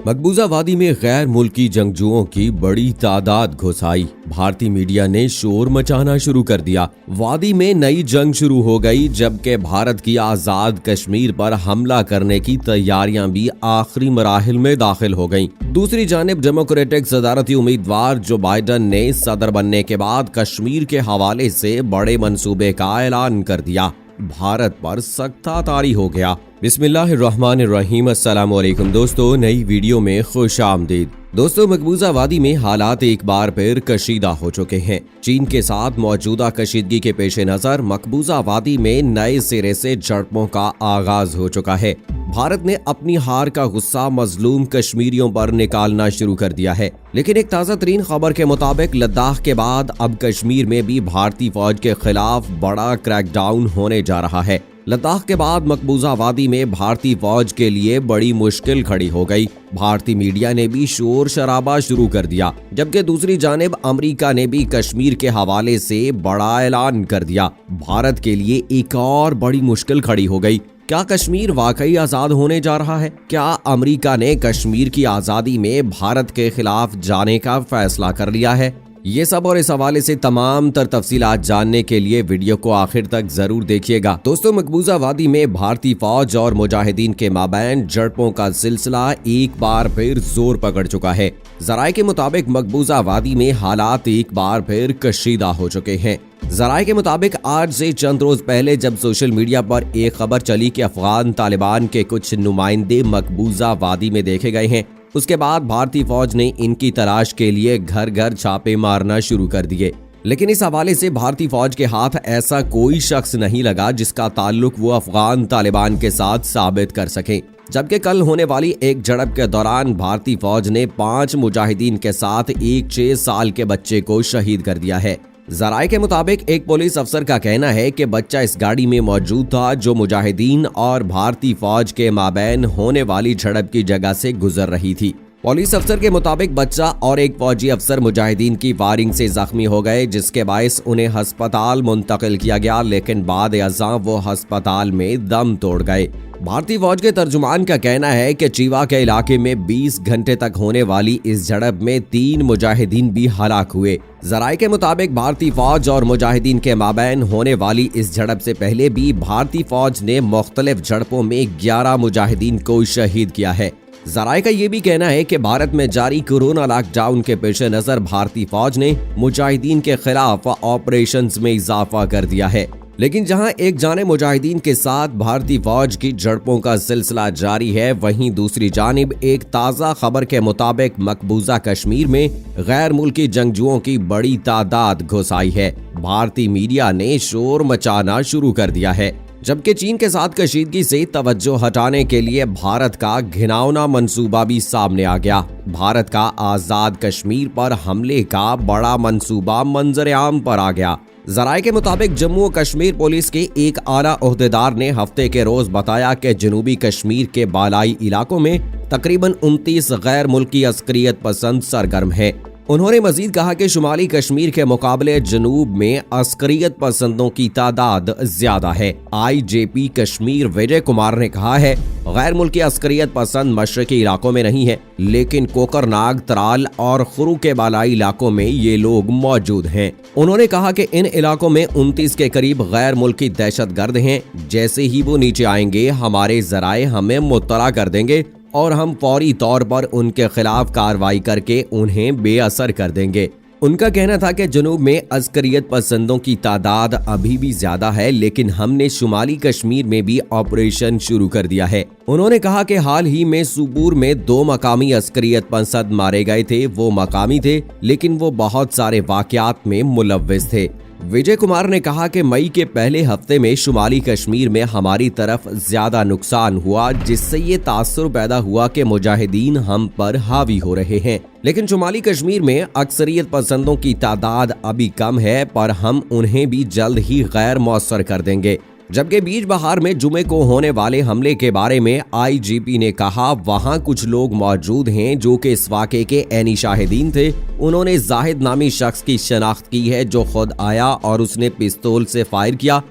मकबूजा वादी में गैर मुल्की जंगजुओं की बड़ी तादाद घुस आई। भारतीय मीडिया ने शोर मचाना शुरू कर दिया। वादी में नई जंग शुरू हो गई, जबकि भारत की आजाद कश्मीर पर हमला करने की तैयारियां भी आखिरी मराहिल में दाखिल हो गईं। दूसरी जानिब डेमोक्रेटिक सदारती उम्मीदवार जो बाइडन ने सदर बनने के बाद कश्मीर के हवाले से बड़े मंसूबे का ऐलान कर दिया। भारत पर सख्ता तारी हो गया। बिस्मिल्लाहिर्रहमानिर्रहीम। अस्सलाम वालेकुम दोस्तों, नई वीडियो में खुश आमदीद। दोस्तों, मकबूजा वादी में हालात एक बार फिर कशीदा हो चुके हैं। चीन के साथ मौजूदा कशीदगी के पेश नजर मकबूजा वादी में नए सिरे से झड़पों का आगाज हो चुका है। भारत ने अपनी हार का गुस्सा मजलूम कश्मीरियों पर निकालना शुरू कर दिया है। लेकिन एक ताज़ा तरीन खबर के मुताबिक लद्दाख के बाद अब कश्मीर में भी भारतीय फौज के खिलाफ बड़ा क्रैकडाउन होने जा रहा है। लद्दाख के बाद मकबूजा वादी में भारतीय फौज के लिए बड़ी मुश्किल खड़ी हो गई। भारतीय मीडिया ने भी शोर शराबा शुरू कर दिया, जबकि दूसरी जानिब अमेरिका ने भी कश्मीर के हवाले से बड़ा ऐलान कर दिया। भारत के लिए एक और बड़ी मुश्किल खड़ी हो गई। क्या कश्मीर वाकई आजाद होने जा रहा है? क्या अमेरिका ने कश्मीर की आजादी में भारत के खिलाफ जाने का फैसला कर लिया है? ये सब और इस हवाले से तमाम तर तफसीलात जानने के लिए वीडियो को आखिर तक जरूर देखिएगा। दोस्तों, मकबूजा वादी में भारतीय फौज और मुजाहिदीन के माबैन झड़पों का सिलसिला एक बार फिर जोर पकड़ चुका है। जराये के मुताबिक मकबूजा वादी में हालात एक बार फिर कशीदा हो चुके हैं। जराये के मुताबिक आज से चंद रोज पहले जब सोशल मीडिया पर एक खबर चली कि अफगान तालिबान के कुछ नुमाइंदे मकबूजा वादी में देखे गए हैं, उसके बाद भारतीय फौज ने इनकी तलाश के लिए घर घर छापे मारना शुरू कर दिए। लेकिन इस हवाले से भारतीय फौज के हाथ ऐसा कोई शख्स नहीं लगा जिसका ताल्लुक वो अफगान तालिबान के साथ साबित कर सके। जबकि कल होने वाली एक झड़प के दौरान भारतीय फौज ने 5 मुजाहिदीन के साथ एक 6 साल के बच्चे को शहीद कर दिया है। जराये के मुताबिक एक पुलिस अफसर का कहना है कि बच्चा इस गाड़ी में मौजूद था जो मुजाहिदीन और भारतीय फौज के माबैन होने वाली झड़प की जगह से गुजर रही थी। पुलिस अफसर के मुताबिक बच्चा और एक फौजी अफसर मुजाहिदीन की फायरिंग से जख्मी हो गए, जिसके बायस उन्हें अस्पताल मुंतकिल किया गया, लेकिन बाद अज़ां वो अस्पताल में दम तोड़ गए। भारतीय फौज के तर्जुमान का कहना है कि चीवा के इलाके में 20 घंटे तक होने वाली इस झड़प में 3 मुजाहिदीन भी हलाक हुए। जराये के मुताबिक भारतीय फौज और मुजाहिदीन के माबैन होने वाली इस झड़प से पहले भी भारतीय फौज ने मुख्तलिफ झड़पों में 11 मुजाहिदीन को शहीद किया है। जराये का ये भी कहना है कि भारत में जारी कोरोना लॉकडाउन के पेश नजर भारतीय फौज ने मुजाहिदीन के खिलाफ ऑपरेशंस में इजाफा कर दिया है। लेकिन जहां एक जाने मुजाहिदीन के साथ भारतीय फौज की झड़पों का सिलसिला जारी है, वहीं दूसरी जानिब एक ताज़ा खबर के मुताबिक मकबूजा कश्मीर में गैर मुल्की जंगजुओं की बड़ी तादाद घुस आई है। भारतीय मीडिया ने शोर मचाना शुरू कर दिया है, जबकि चीन के साथ कशीदगी से तवज्जो हटाने के लिए भारत का घिनौना मंसूबा भी सामने आ गया। भारत का आजाद कश्मीर पर हमले का बड़ा मंसूबा मंजर आम पर आ गया। जराये के मुताबिक जम्मू और कश्मीर पुलिस के एक आला ओहदेदार ने हफ्ते के रोज बताया कि जनूबी कश्मीर के बालाई इलाकों में तकरीबन 29 गैर मुल्की अस्करियत पसंद सरगर्म हैं। उन्होंने मजीद कहा कि शुमाली कश्मीर के मुकाबले जनूब में अस्करियत पसंदों की तादाद ज्यादा है। IGP कश्मीर विजय कुमार ने कहा है, गैर मुल्की अस्करियत पसंद मशरकी इलाकों में नहीं है, लेकिन कोकरनाग, त्राल और खुरू के बालाई इलाकों में ये लोग मौजूद हैं। उन्होंने कहा कि इन इलाकों में 29 के करीब गैर मुल्की दहशतगर्द हैं। जैसे ही वो नीचे आएंगे, हमारे जराये हमें मुत्तला कर देंगे और हम फौरी तौर पर उनके खिलाफ कार्रवाई करके उन्हें बेअसर कर देंगे। उनका कहना था कि जनूब में अस्करियत पसंदों की तादाद अभी भी ज्यादा है, लेकिन हमने शुमाली कश्मीर में भी ऑपरेशन शुरू कर दिया है। उन्होंने कहा कि हाल ही में सूबूर में 2 मकामी अस्करियत पसंद मारे गए थे। वो मकामी थे, लेकिन वो बहुत सारे वाकयात में मुलव्विस थे। विजय कुमार ने कहा कि मई के पहले हफ्ते में शुमाली कश्मीर में हमारी तरफ ज्यादा नुकसान हुआ, जिससे ये तासुर पैदा हुआ कि मुजाहिदीन हम पर हावी हो रहे हैं। लेकिन शुमाली कश्मीर में अक्सरियत पसंदों की तादाद अभी कम है, पर हम उन्हें भी जल्द ही गैर मौसर कर देंगे। जबकि बीच बहार में जुमे को होने वाले हमले के बारे में IGP ने कहा, वहां कुछ लोग मौजूद हैं जो कि इस वाक़े के ऐनी शाहिदीन थे। उन्होंने जाहिद नामी शख्स की शनाख्त की है जो खुद आया और उसने पिस्तौल से फायर किया।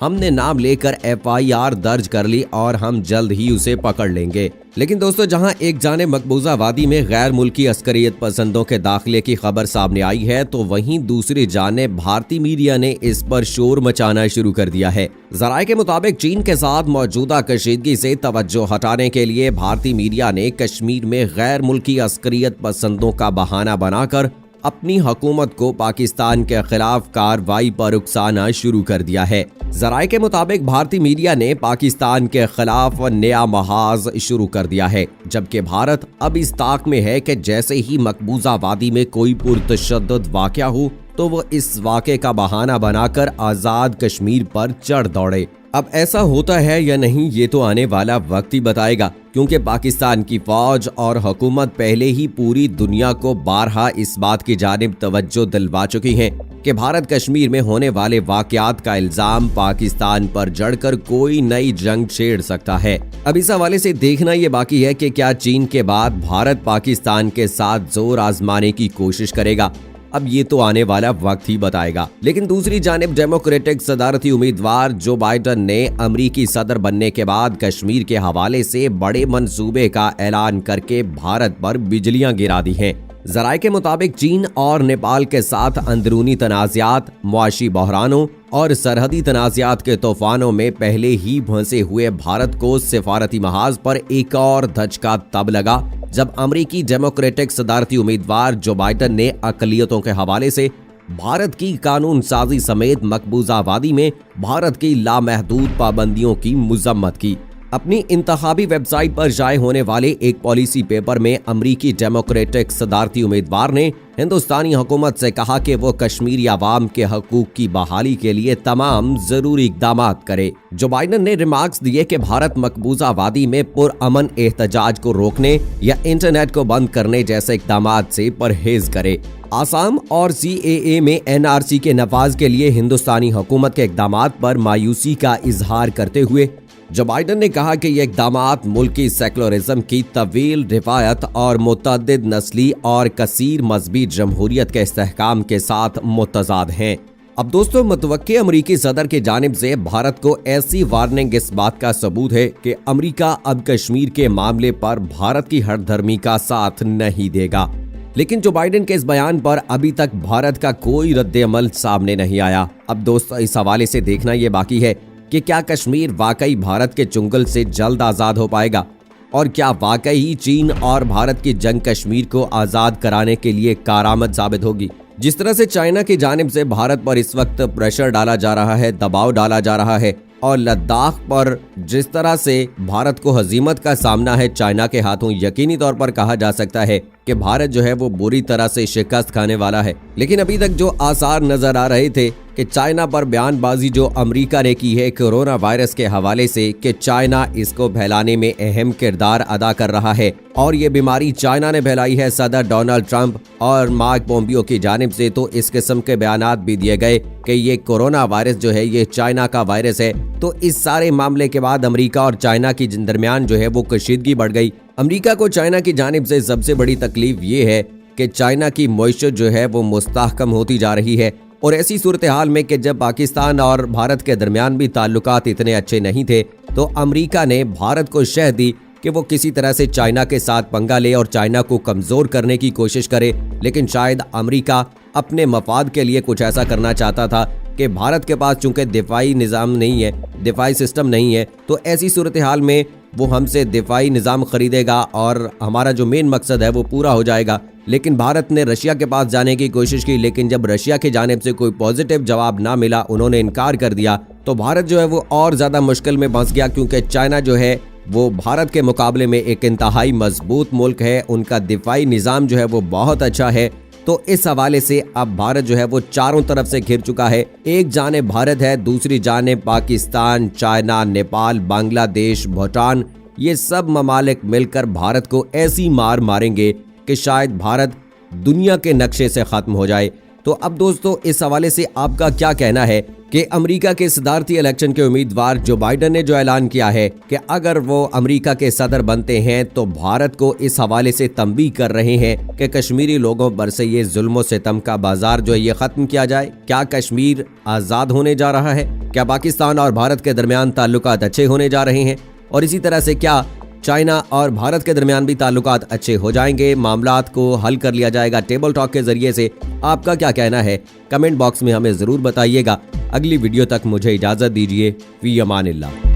हमने नाम लेकर FIR दर्ज कर ली और हम जल्द ही उसे पकड़ लेंगे। लेकिन दोस्तों, जहां एक जानिब मकबूजा वादी में गैर मुल्की अस्करियत पसंदों के दाखिले की खबर सामने आई है, तो वहीं दूसरी जानिब भारतीय मीडिया ने इस पर शोर मचाना शुरू कर दिया है। जराये के मुताबिक चीन के साथ मौजूदा कशीदगी से तवज्जो हटाने के लिए भारतीय मीडिया ने कश्मीर में गैर मुल्की अस्करियत पसंदों का बहाना बनाकर अपनी हुकूमत को पाकिस्तान के खिलाफ कार्रवाई पर उकसाना शुरू कर दिया है। जराये के मुताबिक भारतीय मीडिया ने पाकिस्तान के खिलाफ नया महाज शुरू कर दिया है, जबकि भारत अब इस ताक में है कि जैसे ही मकबूजा वादी में कोई पुरतशद्दुद वाक़या हो तो वो इस वाक़े का बहाना बनाकर आज़ाद कश्मीर पर चढ़ दौड़े। अब ऐसा होता है या नहीं, ये तो आने वाला वक्त ही बताएगा, क्योंकि पाकिस्तान की फौज और हुकूमत पहले ही पूरी दुनिया को बारहा इस बात की जानिब तवज्जो दिलवा चुकी हैं कि भारत कश्मीर में होने वाले वाक़यात का इल्जाम पाकिस्तान पर जड़कर कोई नई जंग छेड़ सकता है। अब इस हवाले से देखना ये बाकी है कि क्या चीन के बाद भारत पाकिस्तान के साथ जोर आजमाने की कोशिश करेगा। अब ये तो आने वाला वक्त ही बताएगा। लेकिन दूसरी जानिब डेमोक्रेटिक सदारती उम्मीदवार जो बाइडन ने अमरीकी सदर बनने के बाद कश्मीर के हवाले से बड़े मंसूबे का ऐलान करके भारत पर बिजलियां गिरा दी हैं। जराये के मुताबिक चीन और नेपाल के साथ अंदरूनी तनाज़ात, मुआशी बहरानों और सरहदी तनाज़ात के तूफानों में पहले ही फंसे हुए भारत को सिफारती महाज पर एक और धचका तब लगा जब अमरीकी डेमोक्रेटिक सदारती उम्मीदवार जो बाइडन ने अक़लियतों के हवाले से भारत की कानून साजी समेत मकबूजा वादी में भारत की लामहदूद पाबंदियों की मजम्मत की। अपनी इंतखाबी वेबसाइट पर जारी होने वाले एक पॉलिसी पेपर में अमरीकी डेमोक्रेटिक सदारती उम्मीदवार ने हिंदुस्तानी हुकूमत से कहा कि वो कश्मीरी आवाम के हकूक की बहाली के लिए तमाम जरूरी इकदाम करे। जो बाइडन ने रिमार्क्स दिए कि भारत मकबूजा वादी में पुरअमन एहतजाज को रोकने या इंटरनेट को बंद करने जैसे इकदाम से परहेज करे। आसाम और CAA में NRC के नफाज के लिए हिंदुस्तानी हुकूमत के इकदाम पर मायूसी का इजहार करते हुए जो बाइडन ने कहा कि ये इकदामात मुल्की सेकुलरिज्म की तवील रिवायत और मुतअद्दिद नस्ली और कसीर मजहबी जमहूरियत के इस्तेहकाम के साथ मुतज़ाद हैं। अब दोस्तों, मुतवक्की अमरीकी सदर की जानिब से भारत को ऐसी वार्निंग इस बात का सबूत है कि अमरीका अब कश्मीर के मामले पर भारत की हठधर्मी का साथ नहीं देगा। लेकिन जो बाइडन के इस बयान पर अभी तक भारत का कोई रद्द-ए-अमल सामने नहीं आया। अब दोस्तों, इस हवाले से देखना ये बाकी है कि क्या कश्मीर वाकई भारत के चुंगल से जल्द आज़ाद हो पाएगा और क्या वाकई ही चीन और भारत की जंग कश्मीर को आज़ाद कराने के लिए कारआमद साबित होगी। जिस तरह से चाइना की जानिब से भारत पर इस वक्त प्रेशर डाला जा रहा है, दबाव डाला जा रहा है और लद्दाख पर जिस तरह से भारत को हजीमत का सामना है चाइना के हाथों, यकीनी तौर पर कहा जा सकता है कि भारत जो है वो बुरी तरह से शिकस्त खाने वाला है। लेकिन अभी तक जो आसार नजर आ रहे थे कि चाइना पर बयानबाजी जो अमेरिका ने की है कोरोना वायरस के हवाले से कि चाइना इसको फैलाने में अहम किरदार अदा कर रहा है और ये बीमारी चाइना ने फैलाई है सदर डोनाल्ड ट्रंप और मार्क पोम्पियो की जानिब से, तो इस किस्म के बयानात भी दिए गए कि ये कोरोना वायरस जो है ये चाइना का वायरस है। तो इस सारे मामले के बाद अमेरिका और चाइना के दरमियान जो है वो कशीदगी बढ़ गई। अमेरिका को चाइना की जानिब से सबसे बड़ी तकलीफ ये है कि चाइना की मईशत जो है वो मुस्तहकम होती जा रही है और ऐसी सूरत हाल में कि जब पाकिस्तान और भारत के दरमियान भी ताल्लुकात इतने अच्छे नहीं थे, तो अमेरिका ने भारत को शह दी कि वो किसी तरह से चाइना के साथ पंगा ले और चाइना को कमज़ोर करने की कोशिश करे। लेकिन शायद अमेरिका अपने मफाद के लिए कुछ ऐसा करना चाहता था कि भारत के पास चूंकि दिफाई निज़ाम नहीं है, दिफाई सिस्टम नहीं है, तो ऐसी सूरत हाल में वो हमसे दिफाई निज़ाम खरीदेगा और हमारा जो मेन मकसद है वो पूरा हो जाएगा। लेकिन भारत ने रशिया के पास जाने की कोशिश की, लेकिन जब रशिया की जानिब से कोई पॉजिटिव जवाब ना मिला, उन्होंने इनकार कर दिया, तो भारत जो है वो और ज़्यादा मुश्किल में फंस गया, क्योंकि चाइना जो है वो भारत के मुकाबले में एक इंतहाई मजबूत मुल्क है, उनका दिफाई निज़ाम जो है वो बहुत अच्छा है। तो इस हवाले से अब भारत जो है वो चारों तरफ से घिर चुका है। एक जानिब भारत है, दूसरी जानिब पाकिस्तान, चाइना, नेपाल, बांग्लादेश, भूटान, ये सब ममालिक मिलकर भारत को ऐसी मार मारेंगे कि शायद भारत दुनिया के नक्शे से खत्म हो जाए। तो अब दोस्तों इस हवाले से आपका क्या कहना है कि अमेरिका के सदारती इलेक्शन के उम्मीदवार जो बाइडेन ने जो ऐलान किया है कि अगर वो अमेरिका के सदर बनते हैं तो भारत को इस हवाले से तंबीह कर रहे हैं कि कश्मीरी लोगों पर से ये जुल्म सितम का बाजार जो है ये खत्म किया जाए। क्या कश्मीर आज़ाद होने जा रहा है? क्या पाकिस्तान और भारत के दरमियान ताल्लुकात अच्छे होने जा रहे हैं? और इसी तरह से क्या चाइना और भारत के दरमियान भी ताल्लुकात अच्छे हो जाएंगे? मामलात को हल कर लिया जाएगा टेबल टॉक के जरिए से? आपका क्या कहना है? कमेंट बॉक्स में हमें ज़रूर बताइएगा। अगली वीडियो तक मुझे इजाज़त दीजिए। फ़ी अमानिल्लाह।